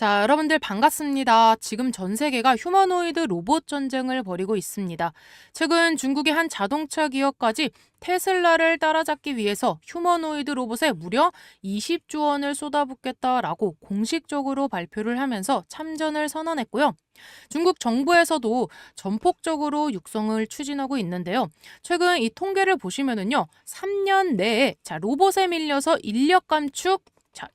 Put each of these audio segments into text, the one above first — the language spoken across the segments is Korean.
자, 여러분들 반갑습니다. 지금 전 세계가 휴머노이드 로봇 전쟁을 벌이고 있습니다. 최근 중국의 한 자동차 기업까지 테슬라를 따라잡기 위해서 휴머노이드 로봇에 무려 20조 원을 쏟아붓겠다라고 공식적으로 발표를 하면서 참전을 선언했고요. 중국 정부에서도 전폭적으로 육성을 추진하고 있는데요. 최근 이 통계를 보시면은요, 3년 내에 로봇에 밀려서 인력 감축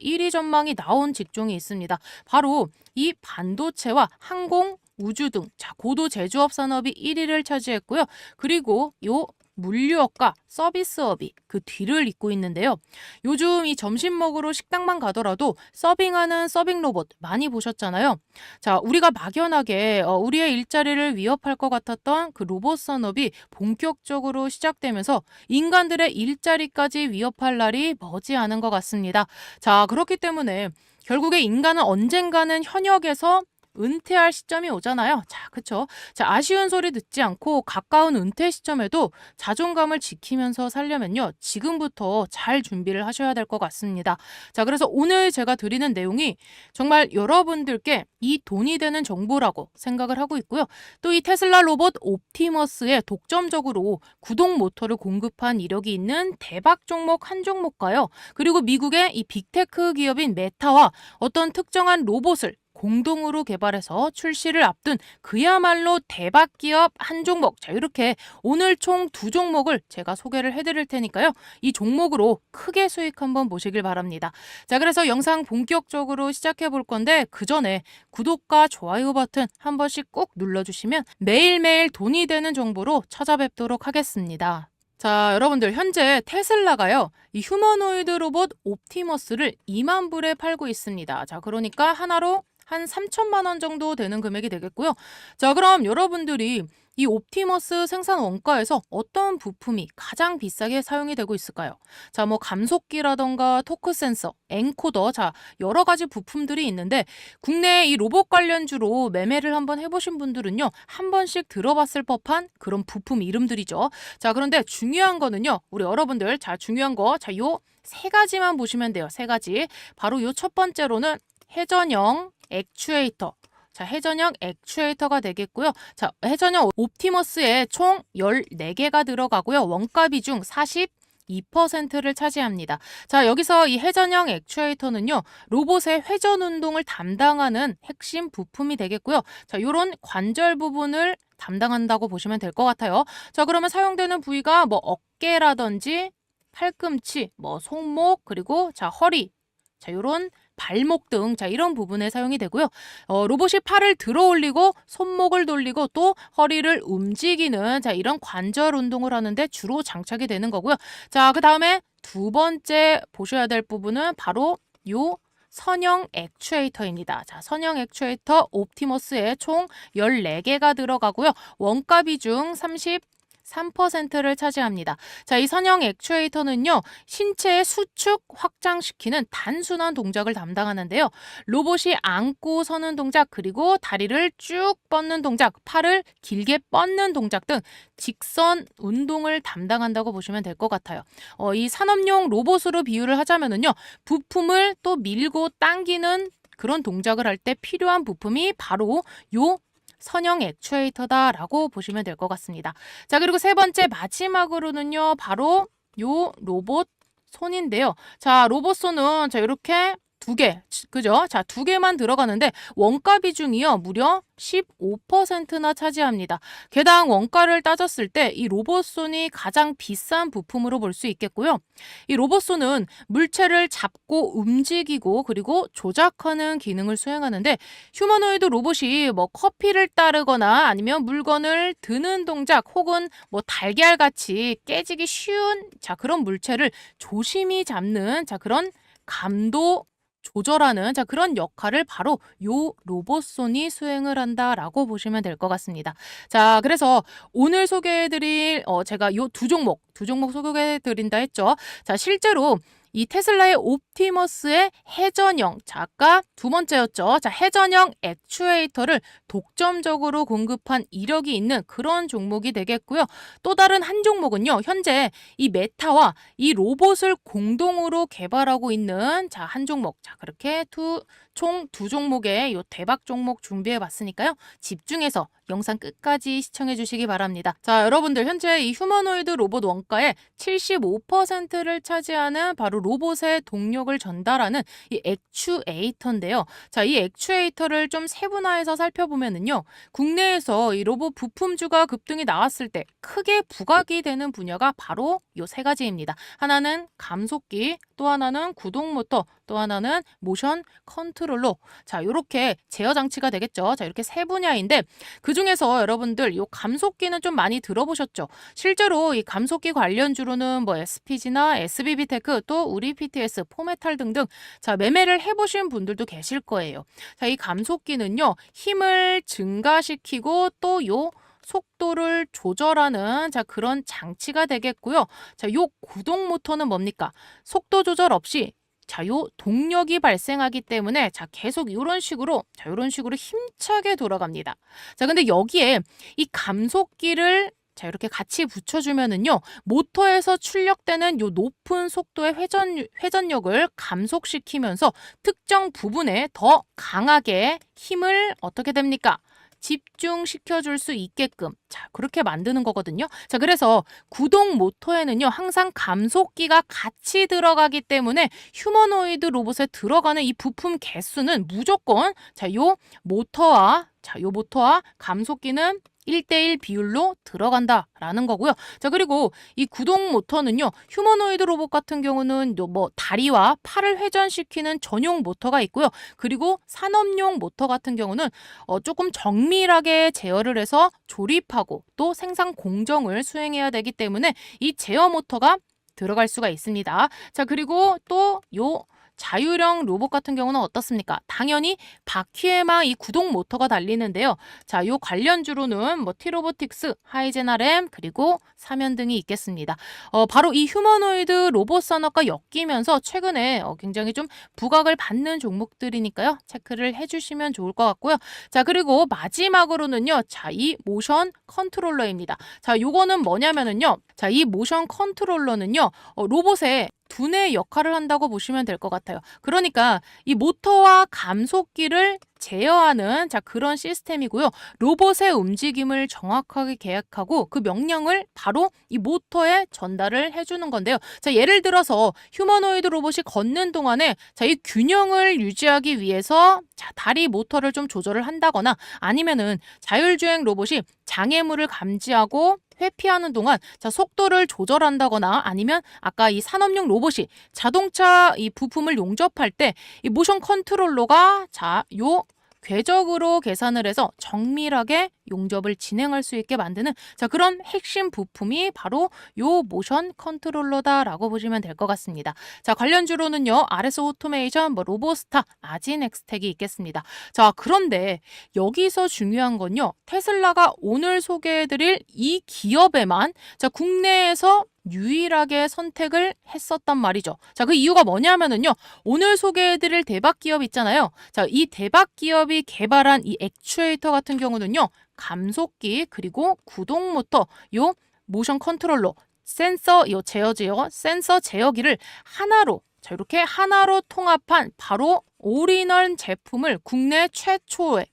1위 전망이 나온 직종이 있습니다. 바로 이 반도체와 항공, 우주 등 고도 제조업 산업이 1위를 차지했고요. 그리고 요 물류업과 서비스업이 그 뒤를 잇고 있는데요. 요즘 이 점심 먹으러 식당만 가더라도 서빙하는 서빙 로봇 많이 보셨잖아요. 자, 우리가 막연하게 우리의 일자리를 위협할 것 같았던 그 로봇 산업이 본격적으로 시작되면서 인간들의 일자리까지 위협할 날이 머지않은 것 같습니다. 자, 그렇기 때문에 결국에 인간은 언젠가는 현역에서 은퇴할 시점이 오잖아요. 자, 그쵸? 자, 아쉬운 소리 듣지 않고 가까운 은퇴 시점에도 자존감을 지키면서 살려면요, 지금부터 잘 준비를 하셔야 될 것 같습니다. 자, 그래서 오늘 제가 드리는 내용이 정말 여러분들께 이 돈이 되는 정보라고 생각을 하고 있고요. 또 이 테슬라 로봇 옵티머스에 독점적으로 구동 모터를 공급한 이력이 있는 대박 종목 한 종목과요. 그리고 미국의 이 빅테크 기업인 메타와 어떤 특정한 로봇을 공동으로 개발해서 출시를 앞둔 그야말로 대박 기업 한 종목. 자, 이렇게 오늘 총 2종목을 제가 소개를 해드릴 테니까요. 이 종목으로 크게 수익 한번 보시길 바랍니다. 자, 그래서 영상 본격적으로 시작해 볼 건데 그 전에 구독과 좋아요 버튼 한 번씩 꼭 눌러주시면 매일매일 돈이 되는 정보로 찾아뵙도록 하겠습니다. 자, 여러분들 현재 테슬라가요, 이 휴머노이드 로봇 옵티머스를 2만 불에 팔고 있습니다. 자, 그러니까 하나로 한 3천만 원 정도 되는 금액이 되겠고요. 자, 그럼 여러분들이 이 옵티머스 생산 원가에서 어떤 부품이 가장 비싸게 사용이 되고 있을까요? 자, 뭐 감속기라던가 토크 센서, 엔코더, 자, 여러 가지 부품들이 있는데 국내 이 로봇 관련주로 매매를 한번 해보신 분들은요, 한 번씩 들어봤을 법한 그런 부품 이름들이죠. 자, 그런데 중요한 거는요, 우리 여러분들, 자, 중요한 거, 자, 요 세 가지만 보시면 돼요. 세 가지. 바로 요 첫 번째로는 회전형 액추에이터. 자, 회전형 액추에이터가 되겠고요. 자, 회전형 옵티머스에 총 14개가 들어가고요. 원가 비중 42%를 차지합니다. 자, 여기서 이 회전형 액추에이터는요, 로봇의 회전 운동을 담당하는 핵심 부품이 되겠고요. 자, 요런 관절 부분을 담당한다고 보시면 될 것 같아요. 자, 그러면 사용되는 부위가 뭐 어깨라든지 팔꿈치, 뭐 손목, 그리고 자, 허리, 자, 요런 발목 등, 자, 이런 부분에 사용이 되고요. 로봇이 팔을 들어 올리고 손목을 돌리고 또 허리를 움직이는, 자, 이런 관절 운동을 하는데 주로 장착이 되는 거고요. 자, 그 다음에 두 번째 보셔야 될 부분은 바로 요 선형 액추에이터입니다. 자, 선형 액추에이터 옵티머스에 총 14개가 들어가고요. 원가 비중 3%를 차지합니다. 자, 이 선형 액추에이터는요, 신체의 수축 확장시키는 단순한 동작을 담당하는데요. 로봇이 앉고 서는 동작, 그리고 다리를 쭉 뻗는 동작, 팔을 길게 뻗는 동작 등 직선 운동을 담당한다고 보시면 될 것 같아요. 이 산업용 로봇으로 비유를 하자면은요, 부품을 또 밀고 당기는 그런 동작을 할 때 필요한 부품이 바로 요 선형 액추에이터다라고 보시면 될 것 같습니다. 자, 그리고 세 번째 마지막으로는요, 바로 요 로봇 손인데요. 자, 로봇 손은 자, 이렇게 2개, 그죠? 자, 2개만 들어가는데 원가 비중이요, 무려 15%나 차지합니다. 개당 원가를 따졌을 때 이 로봇손이 가장 비싼 부품으로 볼 수 있겠고요. 이 로봇손은 물체를 잡고 움직이고 그리고 조작하는 기능을 수행하는데 휴머노이드 로봇이 뭐 커피를 따르거나 아니면 물건을 드는 동작 혹은 뭐 달걀같이 깨지기 쉬운 자, 그런 물체를 조심히 잡는 자, 그런 감도 조절하는 자, 그런 역할을 바로 요 로봇손이 수행을 한다라고 보시면 될 것 같습니다. 자, 그래서 오늘 소개해드릴 제가 요 두 종목 소개해드린다 했죠. 자, 실제로 이 테슬라의 옵티머스의 회전형, 자, 아까 두 번째였죠. 자, 회전형 액추에이터를 독점적으로 공급한 이력이 있는 그런 종목이 되겠고요. 또 다른 한 종목은요. 현재 이 메타와 이 로봇을 공동으로 개발하고 있는 자, 한 종목. 자, 그렇게 총 두 종목의 요 대박 종목 준비해 봤으니까요. 집중해서 영상 끝까지 시청해 주시기 바랍니다. 자, 여러분들 현재 이 휴머노이드 로봇 원가의 75%를 차지하는 바로 로봇의 동력을 전달하는 이 액추에이터인데요. 자, 이 액추에이터를 좀 세분화해서 살펴보면은요. 국내에서 이 로봇 부품주가 급등이 나왔을 때 크게 부각이 되는 분야가 바로 요 세 가지입니다. 하나는 감속기, 또 하나는 구동 모터, 또 하나는 모션 컨트롤러. 자, 요렇게 제어 장치가 되겠죠. 자, 이렇게 세 분야인데 그 중에서 여러분들 요 감속기는 좀 많이 들어보셨죠? 실제로 이 감속기 관련주로는 뭐 SPG나 SBB테크 또 우리 PTS, 포메탈 등등 자, 매매를 해보신 분들도 계실 거예요. 자, 이 감속기는요, 힘을 증가시키고 또 요 속도를 조절하는 자, 그런 장치가 되겠고요. 자, 요 구동 모터는 뭡니까? 속도 조절 없이 자, 요 동력이 발생하기 때문에 자, 계속 이런 식으로 자, 이런 식으로 힘차게 돌아갑니다. 자, 근데 여기에 이 감속기를 자, 이렇게 같이 붙여주면은요, 모터에서 출력되는 요 높은 속도의 회전력을 감속시키면서 특정 부분에 더 강하게 힘을 어떻게 됩니까? 집중시켜줄 수 있게끔 자, 그렇게 만드는 거거든요. 자, 그래서 구동 모터에는요, 항상 감속기가 같이 들어가기 때문에 휴머노이드 로봇에 들어가는 이 부품 개수는 무조건 자, 요 모터와 감속기는 1대1 비율로 들어간다라는 거고요. 자, 그리고 이 구동 모터는요, 휴머노이드 로봇 같은 경우는 뭐 다리와 팔을 회전시키는 전용 모터가 있고요. 그리고 산업용 모터 같은 경우는 조금 정밀하게 제어를 해서 조립하고 또 생산 공정을 수행해야 되기 때문에 이 제어 모터가 들어갈 수가 있습니다. 자, 그리고 또 요 자율형 로봇 같은 경우는 어떻습니까? 당연히 바퀴에만 이 구동 모터가 달리는데요. 자, 요 관련주로는 뭐 T로보틱스, 하이젠 RM 그리고 사면 등이 있겠습니다. 바로 이 휴머노이드 로봇 산업과 엮이면서 최근에 굉장히 좀 부각을 받는 종목들이니까요. 체크를 해주시면 좋을 것 같고요. 자, 그리고 마지막으로는요. 자, 이 모션 컨트롤러입니다. 자, 요거는 뭐냐면은요. 자, 이 모션 컨트롤러는요. 로봇의 두뇌 역할을 한다고 보시면 될 것 같아요. 그러니까 이 모터와 감속기를 제어하는 자, 그런 시스템이고요. 로봇의 움직임을 정확하게 계획하고 그 명령을 바로 이 모터에 전달을 해주는 건데요. 자, 예를 들어서 휴머노이드 로봇이 걷는 동안에 자, 이 균형을 유지하기 위해서 자, 다리 모터를 좀 조절을 한다거나 아니면은 자율주행 로봇이 장애물을 감지하고 회피하는 동안 자, 속도를 조절한다거나 아니면 아까 이 산업용 로봇이 자동차 이 부품을 용접할 때 이 모션 컨트롤러가 자, 요 궤적으로 계산을 해서 정밀하게 용접을 진행할 수 있게 만드는 자, 그런 핵심 부품이 바로 요 모션 컨트롤러다라고 보시면 될 것 같습니다. 자, 관련주로는요. RS 오토메이션, 뭐 로보스타, 아진엑스텍이 있겠습니다. 자, 그런데 여기서 중요한 건요. 테슬라가 오늘 소개해드릴 이 기업에만 자, 국내에서 유일하게 선택을 했었단 말이죠. 자, 그 이유가 뭐냐면은요. 오늘 소개해드릴 대박 기업 있잖아요. 자, 이 대박 기업이 개발한 이 액추에이터 같은 경우는요. 감속기 그리고 구동 모터, 요 모션 컨트롤러, 센서 요 센서 제어기를 하나로 자, 이렇게 하나로 통합한 바로 올인원 제품을 국내 최초의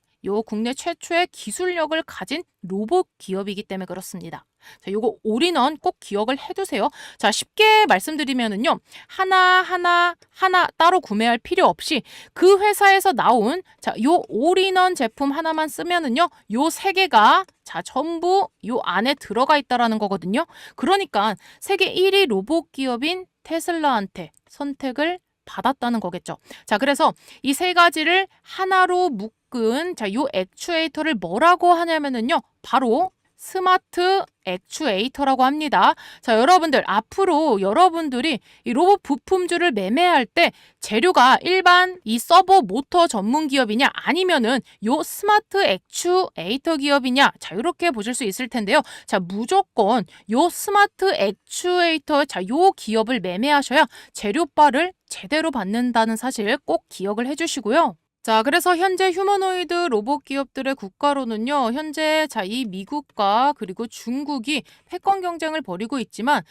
기술력을 가진 로봇 기업이기 때문에 그렇습니다. 자, 요거 올인원 꼭 기억을 해두세요. 자, 쉽게 말씀드리면은요. 하나 따로 구매할 필요 없이 그 회사에서 나온 자, 요 올인원 제품 하나만 쓰면은요. 요 세 개가 자, 전부 요 안에 들어가 있다라는 거거든요. 그러니까 세계 1위 로봇 기업인 테슬라한테 선택을 받았다는 거겠죠. 자, 그래서 이 세 가지를 하나로 묶은 자, 요 액추에이터를 뭐라고 하냐면은요. 바로 스마트 액추에이터라고 합니다. 자, 여러분들 앞으로 여러분들이 이 로봇 부품주를 매매할 때 재료가 일반 이 서버 모터 전문 기업이냐 아니면은 요 스마트 액추에이터 기업이냐, 자, 이렇게 보실 수 있을 텐데요. 자, 무조건 요 스마트 액추에이터, 자, 요 기업을 매매하셔야 재료바를 제대로 받는다는 사실 꼭 기억을 해주시고요. 자, 그래서 현재 휴머노이드 로봇 기업들의 국가로는요, 현재 이 미국과 그리고 중국이 패권 경쟁을 벌이고 있지만,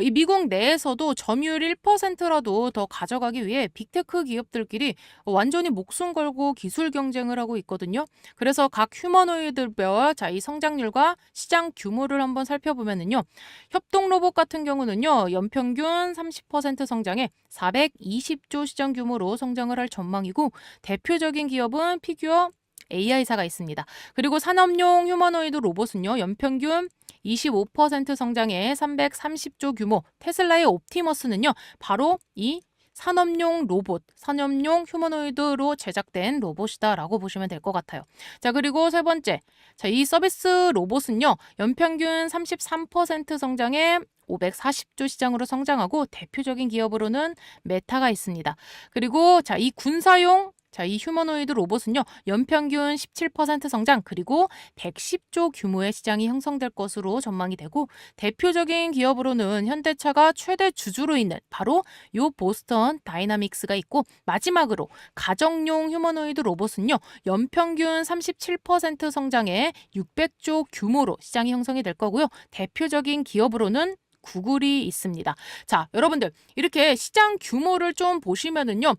이 미국 내에서도 점유율 1%라도 더 가져가기 위해 빅테크 기업들끼리 완전히 목숨 걸고 기술 경쟁을 하고 있거든요. 그래서 각 휴머노이드별 이 성장률과 시장 규모를 한번 살펴보면은요, 협동 로봇 같은 경우는요, 연평균 30% 성장에 420조 시장 규모로 성장을 할 전망이고, 대표적인 기업은 피규어 AI사가 있습니다. 그리고 산업용 휴머노이드 로봇은요, 연평균 25% 성장에 330조 규모, 테슬라의 옵티머스는요, 바로 이 산업용 로봇, 산업용 휴머노이드로 제작된 로봇이다라고 보시면 될 것 같아요. 자, 그리고 세 번째, 이 서비스 로봇은요, 연평균 33% 성장에 540조 시장으로 성장하고, 대표적인 기업으로는 메타가 있습니다. 그리고 이 군사용 이 휴머노이드 로봇은요, 연평균 17% 성장, 그리고 110조 규모의 시장이 형성될 것으로 전망이 되고, 대표적인 기업으로는 현대차가 최대 주주로 있는 바로 요 보스턴 다이나믹스가 있고, 마지막으로 가정용 휴머노이드 로봇은요, 연평균 37% 성장에 600조 규모로 시장이 형성이 될 거고요. 대표적인 기업으로는 구글이 있습니다. 자, 여러분들 이렇게 시장 규모를 좀 보시면은요,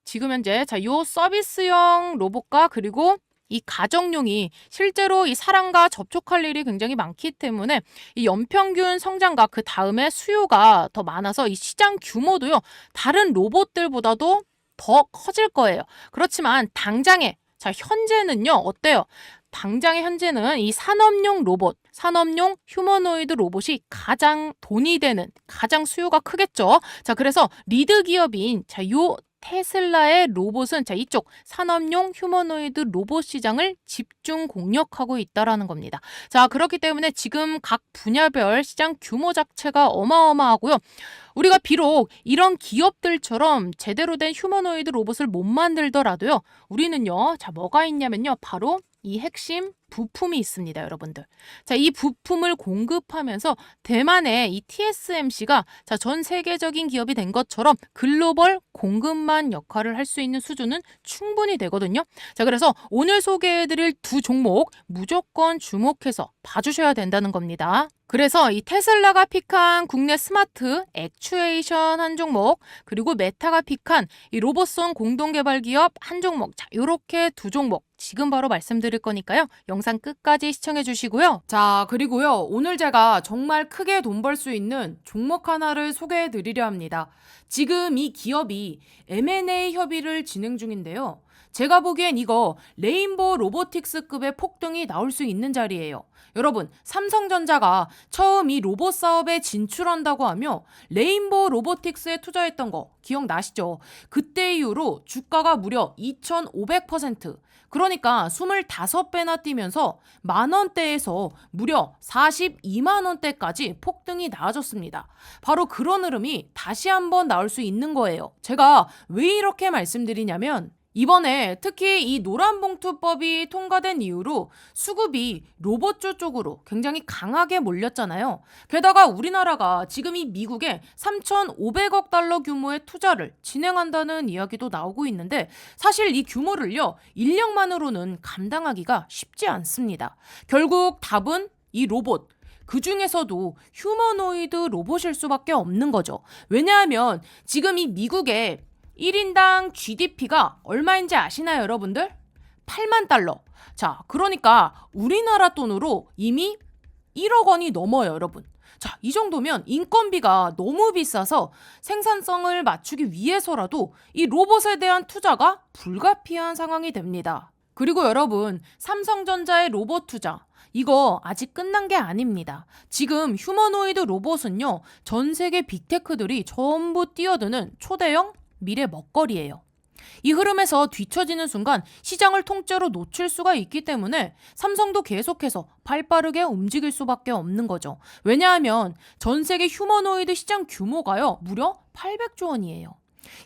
지금 현재 요 서비스형 로봇과 그리고 이 가정용이 실제로 이 사람과 접촉할 일이 굉장히 많기 때문에 이 연평균 성장과 그 다음에 수요가 더 많아서 이 시장 규모도요, 다른 로봇들보다도 더 커질 거예요. 그렇지만 당장에 현재는요, 어때요? 당장의 현재는 이 산업용 로봇, 산업용 휴머노이드 로봇이 가장 돈이 되는, 가장 수요가 크겠죠. 자, 그래서 리드 기업인 요 테슬라의 로봇은 이쪽 산업용 휴머노이드 로봇 시장을 집중 공략하고 있다라는 겁니다. 자, 그렇기 때문에 지금 각 분야별 시장 규모 자체가 어마어마하고요. 우리가 비록 이런 기업들처럼 제대로 된 휴머노이드 로봇을 못 만들더라도요, 우리는요, 뭐가 있냐면요, 바로 이 핵심 부품이 있습니다, 여러분들. 자, 이 부품을 공급하면서 대만의 이 TSMC가 전 세계적인 기업이 된 것처럼 글로벌 공급망 역할을 할 수 있는 수준은 충분히 되거든요. 자, 그래서 오늘 소개해드릴 두 종목 무조건 주목해서 봐주셔야 된다는 겁니다. 그래서 이 테슬라가 픽한 국내 스마트 액추에이션 한 종목, 그리고 메타가 픽한 이 로봇송 공동개발 기업 한 종목, 자, 요렇게 두 종목 지금 바로 말씀드릴 거니까요, 영상 끝까지 시청해 주시고요. 자, 그리고요, 오늘 제가 정말 크게 돈 벌 수 있는 종목 하나를 소개해 드리려 합니다. 지금 이 기업이 M&A 협의를 진행 중인데요, 제가 보기엔 이거 레인보우 로보틱스급의 폭등이 나올 수 있는 자리예요. 여러분, 삼성전자가 처음 이 로봇 사업에 진출한다고 하며 레인보우 로보틱스에 투자했던 거 기억나시죠? 그때 이후로 주가가 무려 2,500%, 그러니까 25배나 뛰면서 만원대에서 무려 42만원대까지 폭등이 나아졌습니다. 바로 그런 흐름이 다시 한번 나올 수 있는 거예요. 제가 왜 이렇게 말씀드리냐면, 이번에 특히 이 노란봉투법이 통과된 이후로 수급이 로봇주 쪽으로 굉장히 강하게 몰렸잖아요. 게다가 우리나라가 지금 이 미국에 3,500억 달러 규모의 투자를 진행한다는 이야기도 나오고 있는데, 사실 이 규모를요, 인력만으로는 감당하기가 쉽지 않습니다. 결국 답은 이 로봇, 그 중에서도 휴머노이드 로봇일 수밖에 없는 거죠. 왜냐하면 지금 이 미국의 1인당 GDP가 얼마인지 아시나요, 여러분들? 8만 달러. 자, 그러니까 우리나라 돈으로 이미 1억 원이 넘어요, 여러분. 자, 이 정도면 인건비가 너무 비싸서 생산성을 맞추기 위해서라도 이 로봇에 대한 투자가 불가피한 상황이 됩니다. 그리고 여러분, 삼성전자의 로봇 투자, 이거 아직 끝난 게 아닙니다. 지금 휴머노이드 로봇은요, 전 세계 빅테크들이 전부 뛰어드는 초대형 미래 먹거리예요. 이 흐름에서 뒤처지는 순간 시장을 통째로 놓칠 수가 있기 때문에 삼성도 계속해서 발빠르게 움직일 수밖에 없는 거죠. 왜냐하면 전 세계 휴머노이드 시장 규모가요, 무려 800조 원이에요.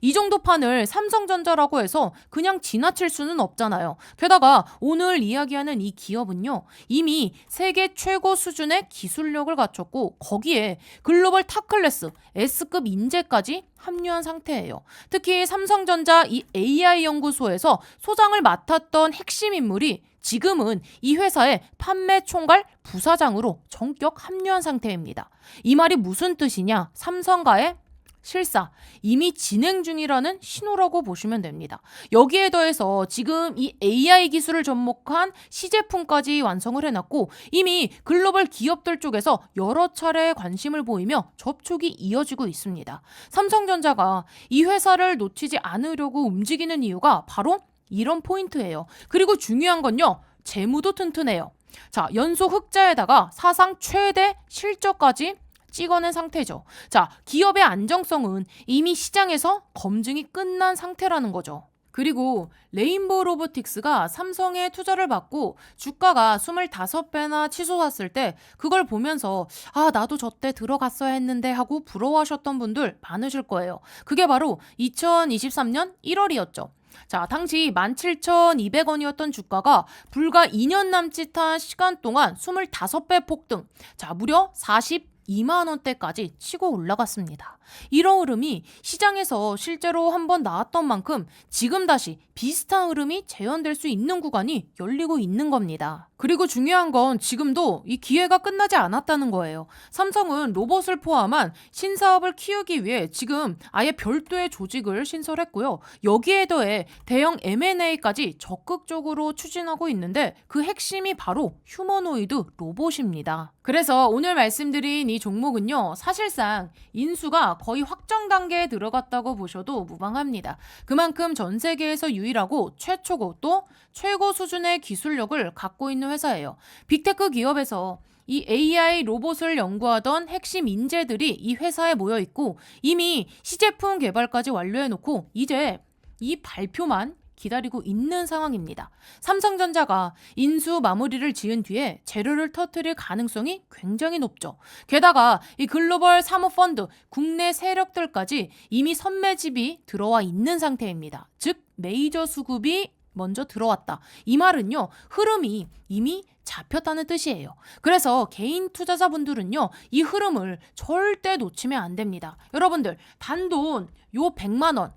이 정도 판을 삼성전자라고 해서 그냥 지나칠 수는 없잖아요. 게다가 오늘 이야기하는 이 기업은요, 이미 세계 최고 수준의 기술력을 갖췄고 거기에 글로벌 탑클래스 S급 인재까지 합류한 상태예요. 특히 삼성전자 이 AI 연구소에서 소장을 맡았던 핵심 인물이 지금은 이 회사의 판매 총괄 부사장으로 전격 합류한 상태입니다. 이 말이 무슨 뜻이냐? 삼성과의 실사, 이미 진행 중이라는 신호라고 보시면 됩니다. 여기에 더해서 지금 이 AI 기술을 접목한 시제품까지 완성을 해놨고 이미 글로벌 기업들 쪽에서 여러 차례 관심을 보이며 접촉이 이어지고 있습니다. 삼성전자가 이 회사를 놓치지 않으려고 움직이는 이유가 바로 이런 포인트예요. 그리고 중요한 건요, 재무도 튼튼해요. 자, 연속 흑자에다가 사상 최대 실적까지 찍어낸 상태죠. 자, 기업의 안정성은 이미 시장에서 검증이 끝난 상태라는 거죠. 그리고 레인보우 로보틱스가 삼성에 투자를 받고 주가가 25배나 치솟았을 때 그걸 보면서 나도 저때 들어갔어야 했는데 하고 부러워하셨던 분들 많으실 거예요. 그게 바로 2023년 1월이었죠. 자, 당시 17,200원이었던 주가가 불과 2년 남짓한 시간 동안 25배 폭등, 자, 무려 42만 원대까지 치고 올라갔습니다. 이런 흐름이 시장에서 실제로 한번 나왔던 만큼 지금 다시 비슷한 흐름이 재현될 수 있는 구간이 열리고 있는 겁니다. 그리고 중요한 건 지금도 이 기회가 끝나지 않았다는 거예요. 삼성은 로봇을 포함한 신사업을 키우기 위해 지금 아예 별도의 조직을 신설했고요. 여기에 더해 대형 M&A까지 적극적으로 추진하고 있는데 그 핵심이 바로 휴머노이드 로봇입니다. 그래서 오늘 말씀드린 이 종목은요, 사실상 인수가 거의 확정 단계에 들어갔다고 보셔도 무방합니다. 그만큼 전 세계에서 유일하고 최초고 또 최고 수준의 기술력을 갖고 있는 회사예요. 빅테크 기업에서 이 AI 로봇을 연구하던 핵심 인재들이 이 회사에 모여 있고 이미 시제품 개발까지 완료해놓고 이제 이 발표만 기다리고 있는 상황입니다. 삼성전자가 인수 마무리를 지은 뒤에 재료를 터뜨릴 가능성이 굉장히 높죠. 게다가 이 글로벌 사모펀드, 국내 세력들까지 이미 선매집이 들어와 있는 상태입니다. 즉 메이저 수급이 먼저 들어왔다. 이 말은요, 흐름이 이미 잡혔다는 뜻이에요. 그래서 개인 투자자분들은요, 이 흐름을 절대 놓치면 안 됩니다. 여러분들, 단돈 요 100만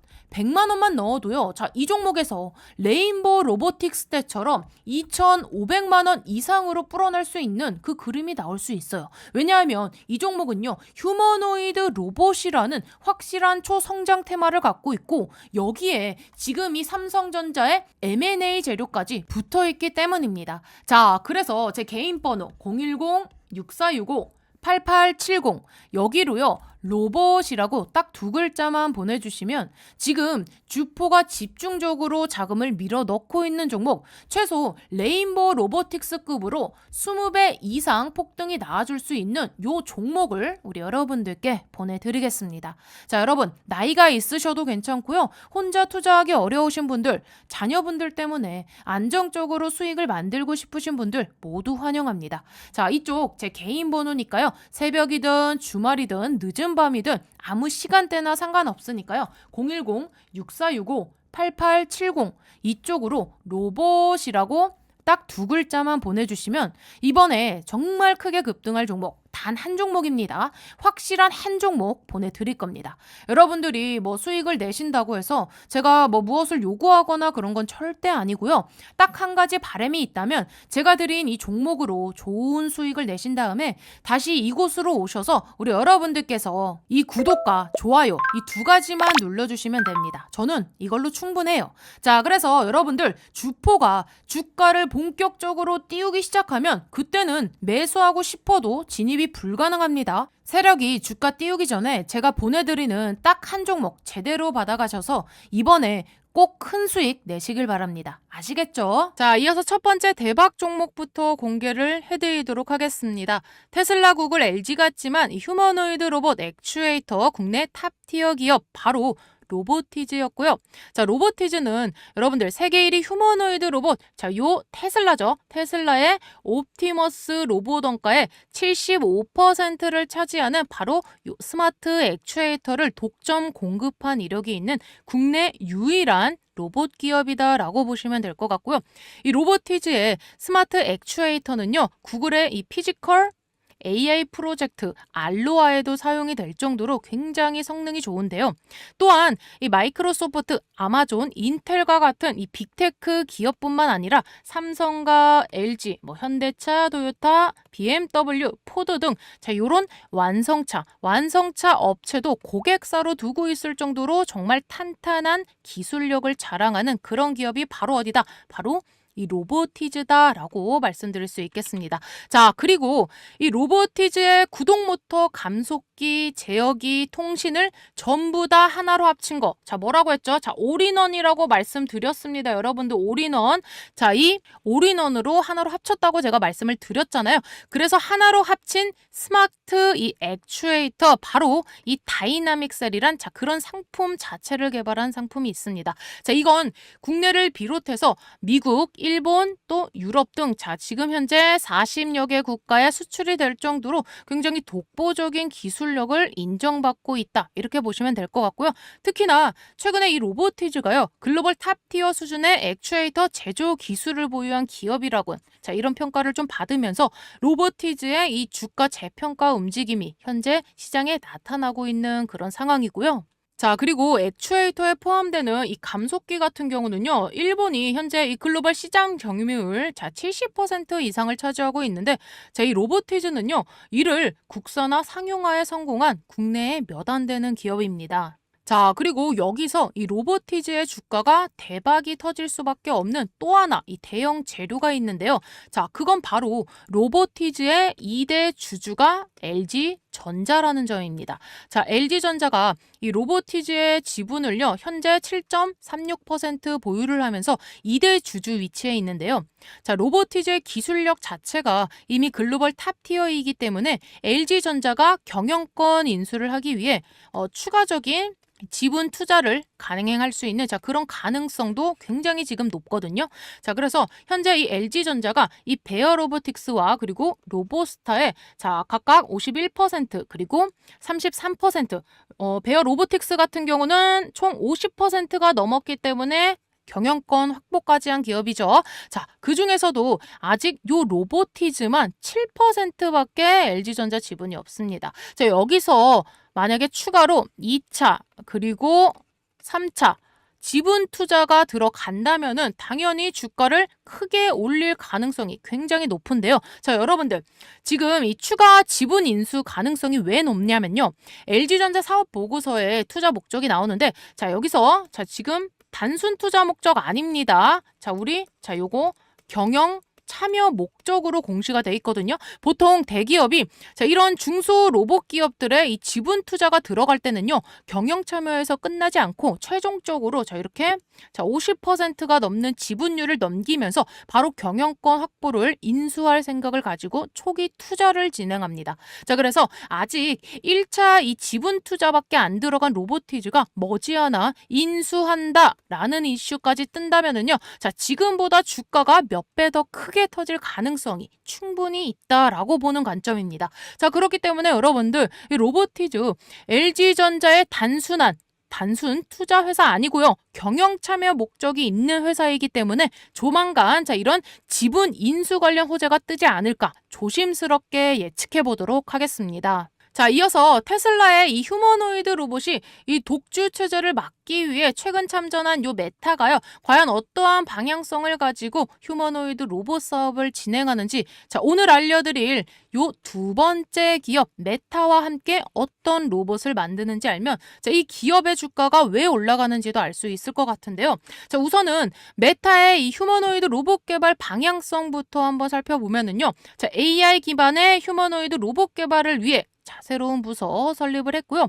원만 넣어도요, 자, 이 종목에서 레인보우 로보틱스 때처럼 2,500만 원 이상으로 불어날 수 있는 그 그림이 나올 수 있어요. 왜냐하면 이 종목은요, 휴머노이드 로봇이라는 확실한 초성장 테마를 갖고 있고 여기에 지금 이 삼성전자의 M&A 재료까지 붙어 있기 때문입니다. 자, 그래서 제 개인 번호 010-6465-8870 여기로요, 로봇이라고 딱 두 글자만 보내주시면 지금 주포가 집중적으로 자금을 밀어 넣고 있는 종목, 최소 레인보우 로보틱스급으로 20배 이상 폭등이 나와줄 수 있는 요 종목을 우리 여러분들께 보내드리겠습니다. 자, 여러분, 나이가 있으셔도 괜찮고요, 혼자 투자하기 어려우신 분들, 자녀분들 때문에 안정적으로 수익을 만들고 싶으신 분들 모두 환영합니다. 자, 이쪽 제 개인 번호니까요, 새벽이든 주말이든 늦은 밤이든 아무 시간대나 상관없으니까요. 010-6465-8870 이쪽으로 로봇이라고 딱 두 글자만 보내주시면 이번에 정말 크게 급등할 종목 단 한 종목입니다. 확실한 한 종목 보내드릴 겁니다. 여러분들이 뭐 수익을 내신다고 해서 제가 뭐 무엇을 요구하거나 그런 건 절대 아니고요. 딱 한 가지 바람이 있다면 제가 드린 이 종목으로 좋은 수익을 내신 다음에 다시 이곳으로 오셔서 우리 여러분들께서 이 구독과 좋아요 이 두 가지만 눌러주시면 됩니다. 저는 이걸로 충분해요. 자, 그래서 여러분들 주포가 주가를 본격적으로 띄우기 시작하면 그때는 매수하고 싶어도 진입이 불가능합니다. 세력이 주가 띄우기 전에 제가 보내드리는 딱 한 종목 제대로 받아가셔서 이번에 꼭 큰 수익 내시길 바랍니다. 아시겠죠? 자, 이어서 첫 번째 대박 종목부터 공개를 해드리도록 하겠습니다. 테슬라, 구글, LG 같지만 휴머노이드 로봇 액추에이터 국내 탑티어 기업 바로 로보티즈였고요. 자, 로보티즈는 여러분들 세계 1위 휴머노이드 로봇, 자, 요 테슬라죠. 테슬라의 옵티머스 로봇 원가의 75%를 차지하는 바로 요 스마트 액추에이터를 독점 공급한 이력이 있는 국내 유일한 로봇 기업이다라고 보시면 될 것 같고요. 이 로보티즈의 스마트 액추에이터는요, 구글의 이 피지컬 AI 프로젝트 알로아에도 사용이 될 정도로 굉장히 성능이 좋은데요. 또한 이 마이크로소프트, 아마존, 인텔과 같은 이 빅테크 기업뿐만 아니라 삼성과 LG, 현대차, 토요타, BMW, 포드 등 이런 완성차 업체도 고객사로 두고 있을 정도로 정말 탄탄한 기술력을 자랑하는 그런 기업이 바로 어디다? 바로 이 로보티즈다라고 말씀드릴 수 있겠습니다. 자, 그리고 이 로보티즈의 구동 모터, 감속기, 제어기, 통신을 전부 다 하나로 합친 거. 자, 뭐라고 했죠? 자, 올인원이라고 말씀드렸습니다. 여러분들 올인원. 자, 이 올인원으로 하나로 합쳤다고 제가 말씀을 드렸잖아요. 그래서 하나로 합친 스마트 이 액추에이터, 바로 이 다이나믹셀이란 그런 상품 자체를 개발한 상품이 있습니다. 자, 이건 국내를 비롯해서 미국, 일본, 또 유럽 등 지금 현재 40여 개 국가에 수출이 될 정도로 굉장히 독보적인 기술력을 인정받고 있다. 이렇게 보시면 될 것 같고요. 특히나 최근에 이 로보티즈가요, 글로벌 탑티어 수준의 액추에이터 제조 기술을 보유한 기업이라고 이런 평가를 좀 받으면서 로보티즈의 이 주가 재평가 움직임이 현재 시장에 나타나고 있는 그런 상황이고요. 자, 그리고 액추에이터에 포함되는 이 감속기 같은 경우는요, 일본이 현재 이 글로벌 시장 점유율 70% 이상을 차지하고 있는데, 이 로보티즈는요, 이를 국산화 상용화에 성공한 국내에 몇 안 되는 기업입니다. 자, 그리고 여기서 이 로보티즈의 주가가 대박이 터질 수밖에 없는 또 하나 이 대형 재료가 있는데요. 자, 그건 바로 로보티즈의 2대 주주가 LG전자라는 점입니다. 자, LG전자가 이 로보티즈의 지분을요, 현재 7.36% 보유를 하면서 2대 주주 위치에 있는데요. 자, 로보티즈의 기술력 자체가 이미 글로벌 탑티어이기 때문에 LG전자가 경영권 인수를 하기 위해 추가적인 지분 투자를 가능할 수 있는 그런 가능성도 굉장히 지금 높거든요. 자, 그래서 현재 이 LG전자가 이 베어 로보틱스와 그리고 로보스타에 각각 51% 그리고 33%, 베어 로보틱스 같은 경우는 총 50%가 넘었기 때문에 경영권 확보까지 한 기업이죠. 자, 그 중에서도 아직 요 로보티즈만 7%밖에 LG전자 지분이 없습니다. 자, 여기서 만약에 추가로 2차 그리고 3차 지분 투자가 들어간다면은 당연히 주가를 크게 올릴 가능성이 굉장히 높은데요. 자, 여러분들 지금 이 추가 지분 인수 가능성이 왜 높냐면요. LG전자 사업 보고서에 투자 목적이 나오는데, 여기서 지금 단순 투자 목적 아닙니다. 요거 경영 참여 목적으로 공시가 돼 있거든요. 보통 대기업이 이런 중소 로봇 기업들의 이 지분 투자가 들어갈 때는요, 경영 참여에서 끝나지 않고 최종적으로 이렇게 50%가 넘는 지분율을 넘기면서 바로 경영권 확보를 인수할 생각을 가지고 초기 투자를 진행합니다. 자, 그래서 아직 1차 이 지분 투자밖에 안 들어간 로보티즈가 머지않아 인수한다라는 이슈까지 뜬다면은요, 지금보다 주가가 몇 배 더 크게 터질 가능성이 충분히 있다라고 보는 관점입니다. 자, 그렇기 때문에 여러분들 이 로보티즈 LG전자의 단순 투자 회사 아니고요. 경영 참여 목적이 있는 회사이기 때문에 조만간 이런 지분 인수 관련 호재가 뜨지 않을까 조심스럽게 예측해 보도록 하겠습니다. 자, 이어서 테슬라의 이 휴머노이드 로봇이 이 독주 체제를 막기 위해 최근 참전한 요 메타가요, 과연 어떠한 방향성을 가지고 휴머노이드 로봇 사업을 진행하는지, 오늘 알려드릴 요 두 번째 기업 메타와 함께 어떤 로봇을 만드는지 알면 이 기업의 주가가 왜 올라가는지도 알 수 있을 것 같은데요. 자, 우선은 메타의 이 휴머노이드 로봇 개발 방향성부터 한번 살펴보면은요. AI 기반의 휴머노이드 로봇 개발을 위해 자, 새로운 부서 설립을 했고요.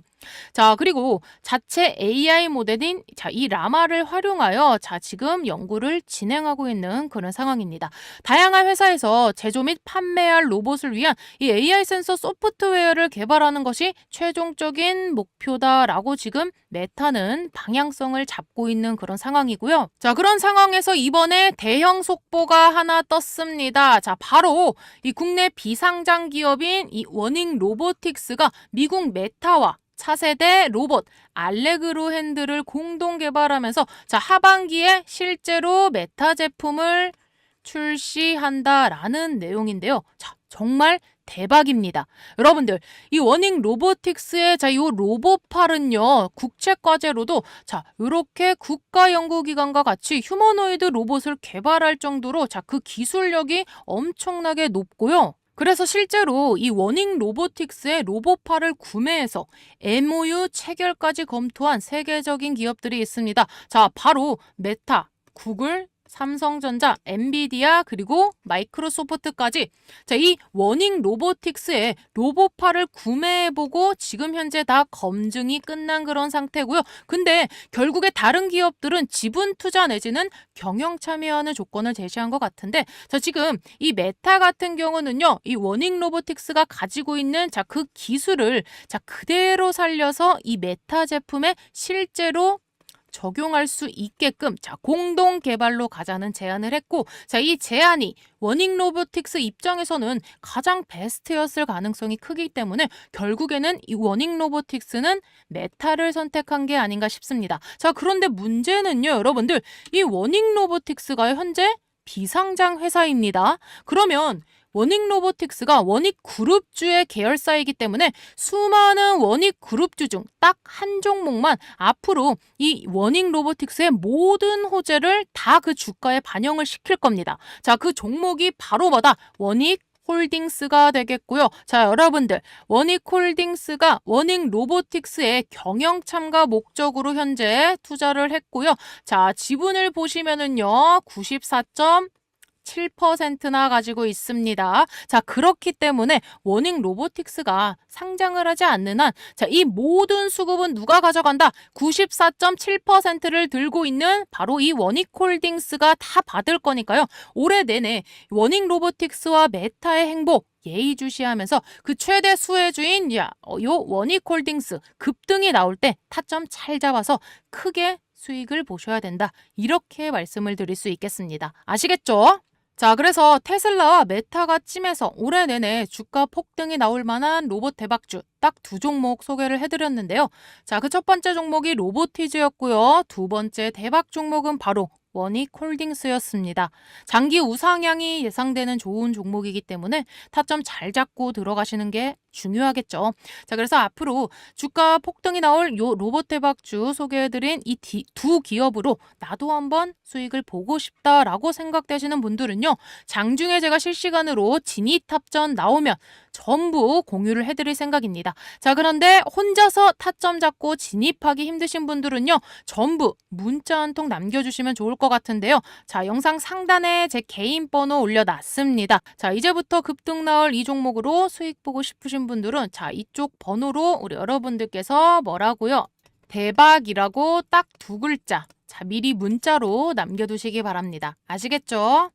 자, 그리고 자체 AI 모델인 이 라마를 활용하여 지금 연구를 진행하고 있는 그런 상황입니다. 다양한 회사에서 제조 및 판매할 로봇을 위한 이 AI 센서 소프트웨어를 개발하는 것이 최종적인 목표다라고 지금 메타는 방향성을 잡고 있는 그런 상황이고요. 자, 그런 상황에서 이번에 대형 속보가 하나 떴습니다. 자, 바로 이 국내 비상장 기업인 이 워닝 로보틱스가 미국 메타와 차세대 로봇 알레그로 핸들을 공동 개발하면서 하반기에 실제로 메타 제품을 출시한다라는 내용인데요. 자, 정말 대박입니다. 여러분들, 이 워닝 로보틱스의 이 로봇팔은요, 국책과제로도 이렇게 국가연구기관과 같이 휴머노이드 로봇을 개발할 정도로 그 기술력이 엄청나게 높고요. 그래서 실제로 이 워닝 로보틱스의 로봇팔을 구매해서 MOU 체결까지 검토한 세계적인 기업들이 있습니다. 자, 바로 메타, 구글, 삼성전자, 엔비디아, 그리고 마이크로소프트까지 이 워닝 로보틱스의 로봇팔을 구매해보고 지금 현재 다 검증이 끝난 그런 상태고요. 근데 결국에 다른 기업들은 지분 투자 내지는 경영 참여하는 조건을 제시한 것 같은데 지금 이 메타 같은 경우는요. 이 워닝 로보틱스가 가지고 있는 그 기술을 그대로 살려서 이 메타 제품에 실제로 적용할 수 있게끔 공동 개발로 가자는 제안을 했고 이 제안이 워닝 로보틱스 입장에서는 가장 베스트였을 가능성이 크기 때문에 결국에는 이 워닝 로보틱스는 메타를 선택한 게 아닌가 싶습니다. 자, 그런데 문제는요, 여러분들, 이 워닝 로보틱스가 현재 비상장 회사입니다. 그러면 워닝 로보틱스가 원익 그룹주의 계열사이기 때문에 수많은 원익 그룹주 중 딱 한 종목만 앞으로 이 워닝 로보틱스의 모든 호재를 다 그 주가에 반영을 시킬 겁니다. 자, 그 종목이 바로 원익 홀딩스가 되겠고요. 자, 여러분들, 원익 홀딩스가 워닝 로보틱스의 경영 참가 목적으로 현재 투자를 했고요. 자, 지분을 보시면은요, 7%나 가지고 있습니다. 자, 그렇기 때문에 워닝 로보틱스가 상장을 하지 않는 한 이 모든 수급은 누가 가져간다? 94.7%를 들고 있는 바로 이 워닉홀딩스가 다 받을 거니까요. 올해 내내 워닝 로보틱스와 메타의 행보 예의주시하면서 그 최대 수혜주인 요 워닉홀딩스 급등이 나올 때 타점 잘 잡아서 크게 수익을 보셔야 된다. 이렇게 말씀을 드릴 수 있겠습니다. 아시겠죠? 자, 그래서 테슬라와 메타가 찜해서 올해 내내 주가 폭등이 나올 만한 로봇 대박주 딱 두 종목 소개를 해드렸는데요. 자, 그 첫 번째 종목이 로보티즈였고요. 두 번째 대박 종목은 바로 워닉홀딩스였습니다. 장기 우상향이 예상되는 좋은 종목이기 때문에 타점 잘 잡고 들어가시는 게 중요하겠죠. 자, 그래서 앞으로 주가 폭등이 나올 요 로봇 대박주 소개해드린 이 두 기업으로 나도 한번 수익을 보고 싶다라고 생각되시는 분들은요. 장중에 제가 실시간으로 진입 탑전 나오면 전부 공유를 해드릴 생각입니다. 자, 그런데 혼자서 타점 잡고 진입하기 힘드신 분들은요. 전부 문자 한 통 남겨주시면 좋을 것 같은데요. 자, 영상 상단에 제 개인 번호 올려놨습니다. 자, 이제부터 급등 나올 이 종목으로 수익 보고 싶으신 분들은 이쪽 번호로 우리 여러분들께서 뭐라고요? 대박이라고 딱 두 글자 미리 문자로 남겨두시기 바랍니다. 아시겠죠?